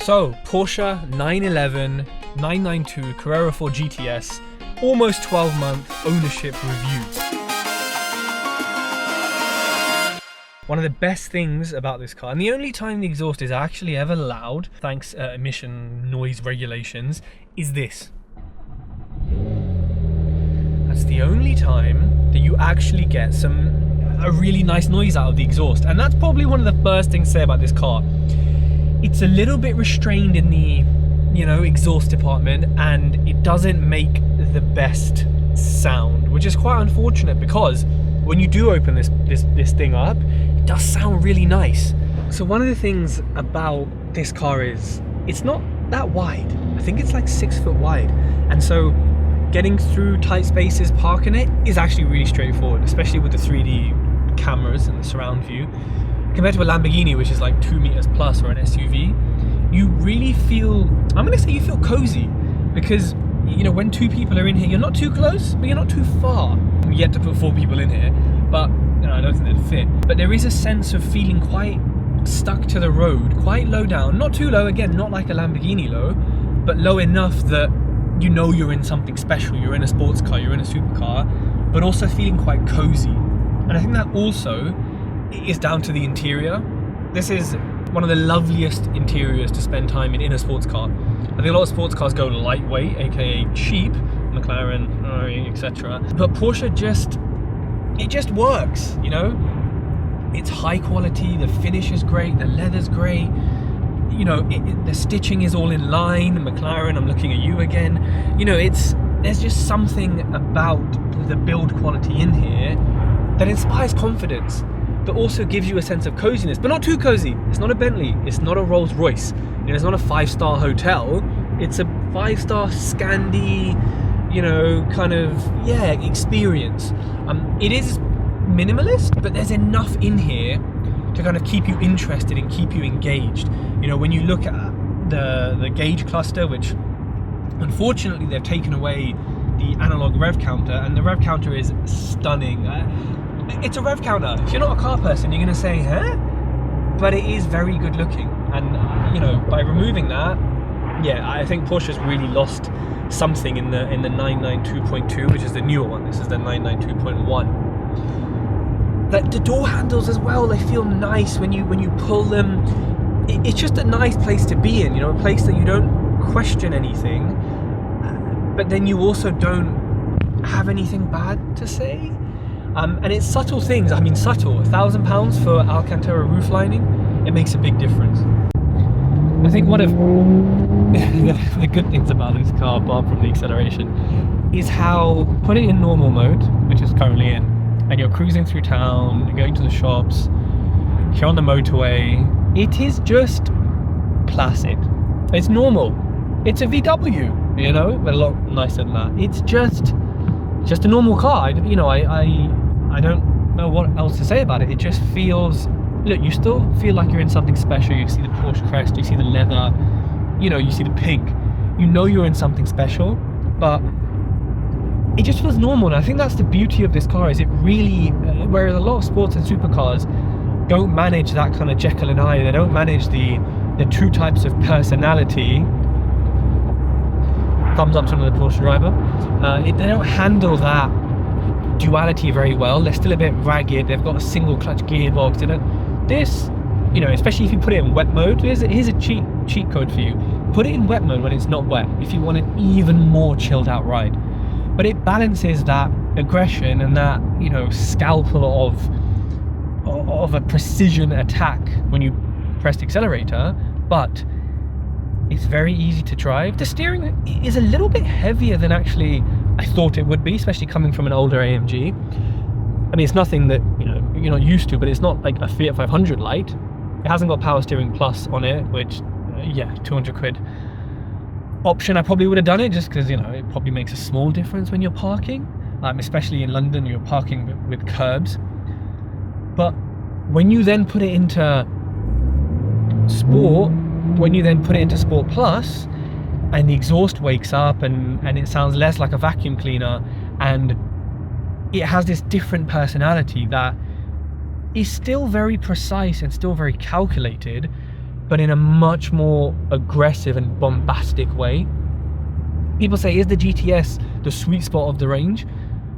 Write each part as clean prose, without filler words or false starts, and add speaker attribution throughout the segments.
Speaker 1: So, Porsche 911 992 Carrera 4 GTS, almost 12-month ownership review. One of the best things about this car, and the only time the exhaust is actually ever loud, thanks emission noise regulations, is this. That's the only time that you actually get a really nice noise out of the exhaust. And that's probably one of the first things to say about this car. It's a little bit restrained in the, exhaust department, and it doesn't make the best sound, which is quite unfortunate because when you do open this thing up, it does sound really nice. So one of the things about this car is it's not that wide. I think it's like 6 foot wide. And so getting through tight spaces, parking it, is actually really straightforward, especially with the 3D cameras and the surround view. Compared to a Lamborghini, which is like 2 meters plus, or an SUV, you really feel, I'm gonna say you feel cozy, because when 2 people are in here, you're not too close, but you're not too far. We had to put 4 people in here, but I don't think they'd fit. But there is a sense of feeling quite stuck to the road, quite low down, not too low, again, not like a Lamborghini low, but low enough that you're in something special, you're in a sports car, you're in a supercar, but also feeling quite cozy. And I think that also is down to the interior. This is one of the loveliest interiors to spend time in a sports car. I think a lot of sports cars go lightweight, aka cheap, McLaren, Ferrari, etc. But Porsche it just works, It's high quality, the finish is great, the leather's great, the stitching is all in line. McLaren, I'm looking at you again. There's just something about the build quality in here that inspires confidence, that also gives you a sense of coziness, but not too cozy. It's not a Bentley, it's not a Rolls Royce, it's not a 5-star hotel, it's a 5-star Scandi, experience. It is minimalist, but there's enough in here to kind of keep you interested and keep you engaged. When you look at the gauge cluster, which unfortunately they've taken away the analog rev counter, and the rev counter is stunning. It's a rev counter. If you're not a car person, you're going to say, huh? But it is very good looking. And, by removing that, I think Porsche's really lost something in the 992.2, which is the newer one. This is the 992.1. The door handles as well, they feel nice when you pull them. It's just a nice place to be in, a place that you don't question anything, but then you also don't have anything bad to say. And it's subtle things. I mean, subtle. £1,000 for Alcantara roof lining, it makes a big difference. I think one of the good things about this car, apart from the acceleration, is how, put it in normal mode, which is currently in, and you're cruising through town, you're going to the shops, you're on the motorway, it is just placid. It's normal. It's a VW, but a lot nicer than that. It's just a normal car. I don't know what else to say about it. It just feels, look, you still feel like you're in something special. You see the Porsche crest, you see the leather, you see the pink. You're in something special, but it just feels normal. And I think that's the beauty of this car, is it really, whereas a lot of sports and supercars don't manage that kind of Jekyll and Hyde, they don't manage the 2 types of personality. Thumbs up to another Porsche driver. They don't handle that duality very well. They're still a bit ragged. They've got a single clutch gearbox. Especially if you put it in wet mode. Here's a cheat code for you. Put it in wet mode when it's not wet, if you want an even more chilled out ride. But it balances that aggression and that scalpel of a precision attack when you press the accelerator, but it's very easy to drive. The steering is a little bit heavier than actually I thought it would be, especially coming from an older AMG. I mean, it's nothing that you're not used to, but it's not like a Fiat 500 light. It hasn't got power steering plus on it, which 200 quid option. I probably would have done it just because it probably makes a small difference when you're parking, especially in London. You're parking with curbs. But when you then put it into Sport, Sport Plus, and the exhaust wakes up and it sounds less like a vacuum cleaner, and it has this different personality that is still very precise and still very calculated, but in a much more aggressive and bombastic way. People say, is the GTS the sweet spot of the range?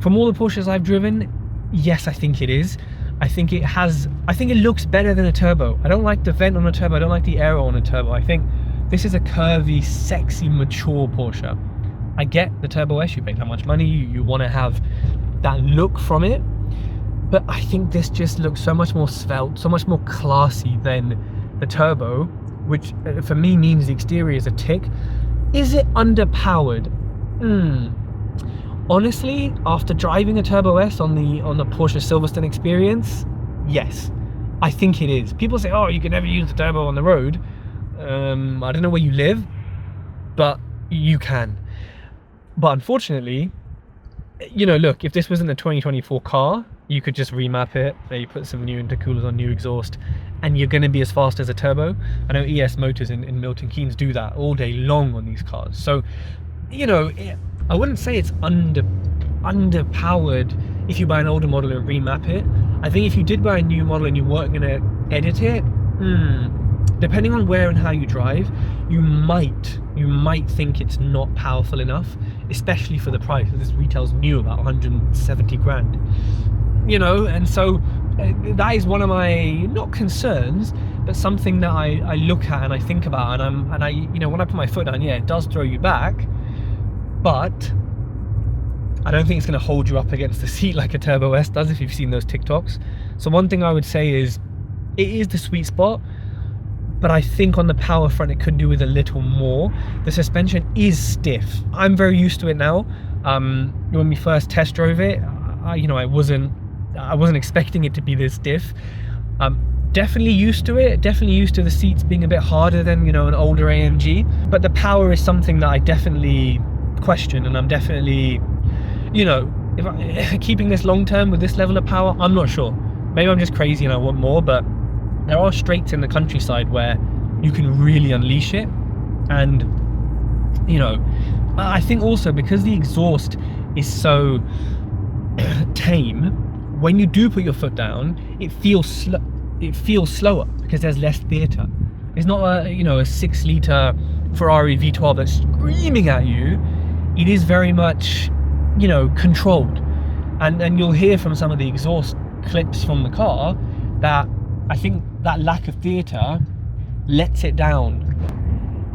Speaker 1: From all the Porsches I've driven, yes, I think it is. I think it looks better than a turbo. I don't like the vent on a turbo. I don't like the aero on a turbo. I think this is a curvy, sexy, mature Porsche. I get the Turbo S, you pay that much money, you want to have that look from it, but I think this just looks so much more svelte, so much more classy than the turbo, which for me means the exterior is a tick. Is it underpowered? Honestly, after driving a Turbo S on the Porsche Silverstone experience, yes, I think it is. People say, oh, you can never use the turbo on the road. I don't know where you live, but you can. But unfortunately, you know, look, if this wasn't a 2024 car, you could just remap it, you put some new intercoolers on, new exhaust, and you're going to be as fast as a turbo. I know ES Motors in Milton Keynes do that all day long on these cars. So, you know, I wouldn't say it's underpowered if you buy an older model and remap it. I think if you did buy a new model and you weren't going to edit it, depending on where and how you drive, you might think it's not powerful enough, especially for the price. This retails new about 170 grand, you know. And so that is one of my, not concerns, but something that I look at and I think about, and I you know, when I put my foot down, yeah, it does throw you back, but I don't think it's going to hold you up against the seat like a Turbo S does, if you've seen those TikToks. So one thing I would say is, it is the sweet spot, but I think on the power front it could do with a little more. The suspension is stiff. I'm very used to it now. When we first test drove it, I wasn't expecting it to be this stiff. Definitely used to it. Definitely used to the seats being a bit harder than, you know, an older AMG. But the power is something that I definitely question, and I'm definitely, you know, if keeping this long term with this level of power, I'm not sure. Maybe I'm just crazy and I want more, but there are straights in the countryside where you can really unleash it. And, you know, I think also because the exhaust is so tame, when you do put your foot down, it feels slower because there's less theatre. It's not a 6-litre Ferrari V12 that's screaming at you. It is very much, you know, controlled. And you'll hear from some of the exhaust clips from the car that I think that lack of theatre lets it down.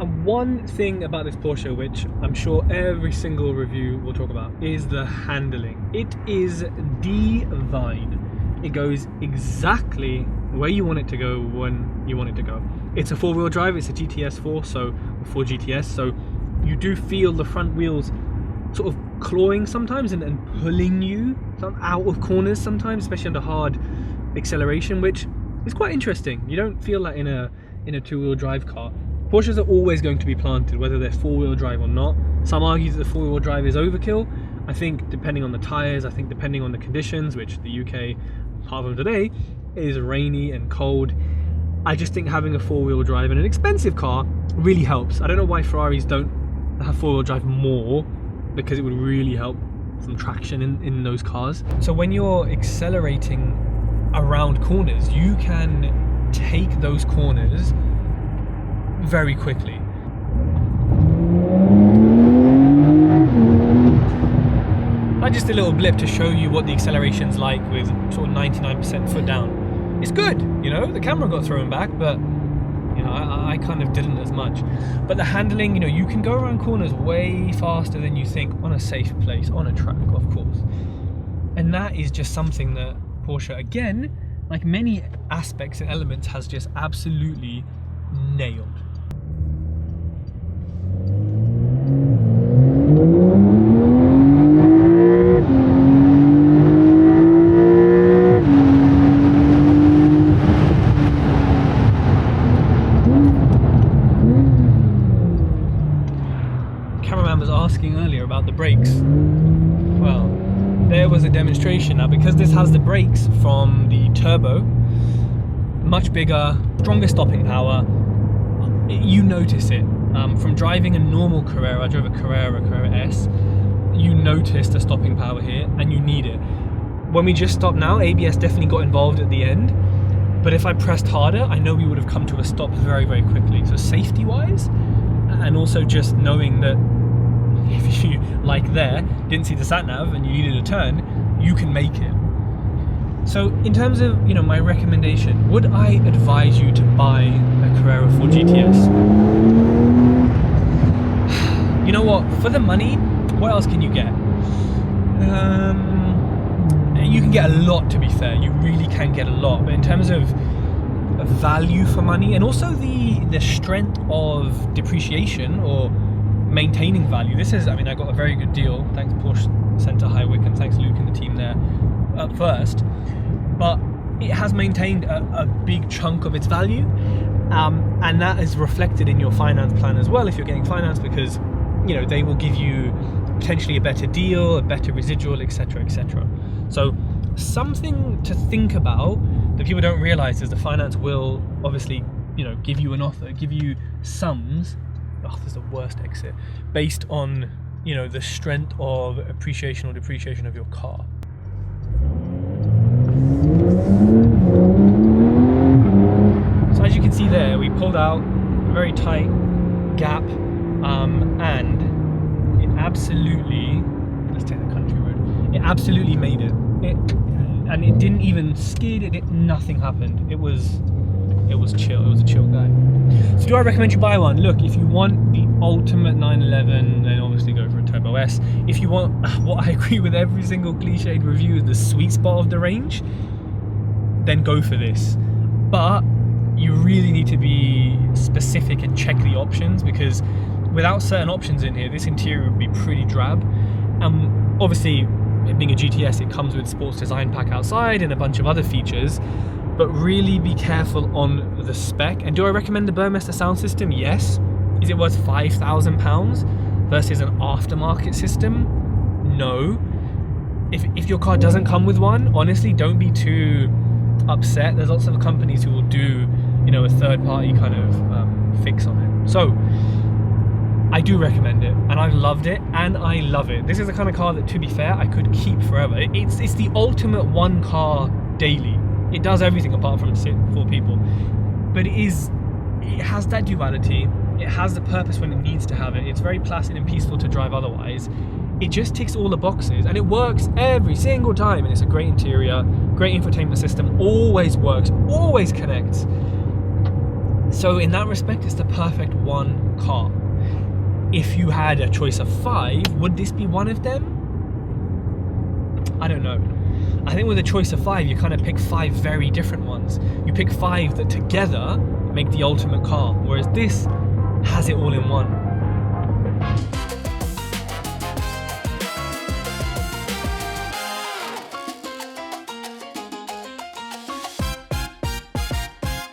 Speaker 1: And one thing about this Porsche, which I'm sure every single review will talk about, is the handling. It is divine. It goes exactly where you want it to go when you want it to go. It's a 4-wheel drive, it's a GTS 4, so 4 GTS, so you do feel the front wheels sort of clawing sometimes and pulling you out of corners sometimes, especially under hard acceleration, which is quite interesting. You don't feel that in a 2-wheel drive car. Porsches are always going to be planted, whether they're 4-wheel drive or not. Some argue that the 4-wheel drive is overkill. I think depending on the tyres, I think depending on the conditions, which the UK, apart from today, is rainy and cold, I just think having a 4-wheel drive in an expensive car really helps. I don't know why Ferraris don't have 4-wheel drive more, because it would really help some traction in those cars. So when you're accelerating around corners, you can take those corners very quickly. That's just a little blip to show you what the acceleration's like with sort of 99% foot down. It's good, you know, the camera got thrown back, but you know, I kind of didn't as much. But the handling, you know, you can go around corners way faster than you think on a safe place, on a track, of course. And that is just something that Porsche, again, like many aspects and elements, has just absolutely nailed. Cameraman was asking earlier about the brakes. Well, there was a demonstration. Now, because this has the brakes from the turbo, much bigger, stronger stopping power, you notice it. From driving a normal Carrera, I drove a Carrera S, you notice the stopping power here and you need it. When we just stopped now, ABS definitely got involved at the end, But if I pressed harder, I know we would have come to a stop very, very quickly. So safety wise, and also just knowing that if you, like there, didn't see the sat nav and you needed a turn, you can make it. So in terms of, you know, my recommendation, would I advise you to buy a Carrera 4 GTS? You know what, for the money, what else can you get? You can get a lot, to be fair. You really can get a lot. But in terms of value for money, and also the strength of depreciation or maintaining value, this is, I mean, I got a very good deal. Thanks Porsche Centre Highwick, and thanks Luke and the team there at first. But it has maintained a big chunk of its value. And that is reflected in your finance plan as well if you're getting finance, because, you know, they will give you potentially a better deal, a better residual, etc., etc. So something to think about that people don't realize is the finance will obviously, you know, give you an offer, give you sums. Oh, this is the worst exit, based on, you know, the strength of appreciation or depreciation of your car. So as you can see there, we pulled out a very tight gap, and it absolutely, let's take the country road, it absolutely made it. And it didn't even skid, nothing happened. It was chill, it was a chill guy. So do I recommend you buy one? Look, if you want the ultimate 911, then obviously go for a Turbo S. If you want what I agree with every single cliched review is the sweet spot of the range, then go for this. But you really need to be specific and check the options, because without certain options in here, this interior would be pretty drab. Obviously, it being a GTS, it comes with sports design pack outside and a bunch of other features, but really be careful on the spec. And do I recommend the Burmester sound system? Yes. Is it worth £5,000 versus an aftermarket system? No. If your car doesn't come with one, honestly, don't be too upset. There's lots of companies who will do, you know, a third party kind of fix on it. So I do recommend it, and I've loved it, and I love it. This is the kind of car that, to be fair, I could keep forever. It's the ultimate one car daily. It does everything apart from sit for people, but it has that duality. It has the purpose when it needs to have it. It's very placid and peaceful to drive otherwise. It just ticks all the boxes, and it works every single time. And it's a great interior, great infotainment system, always works, always connects. So in that respect, it's the perfect one car. If you had a choice of 5, would this be one of them? I don't know. I think with a choice of 5, you kind of pick 5 very different ones. You pick 5 that together make the ultimate car, whereas this has it all in one.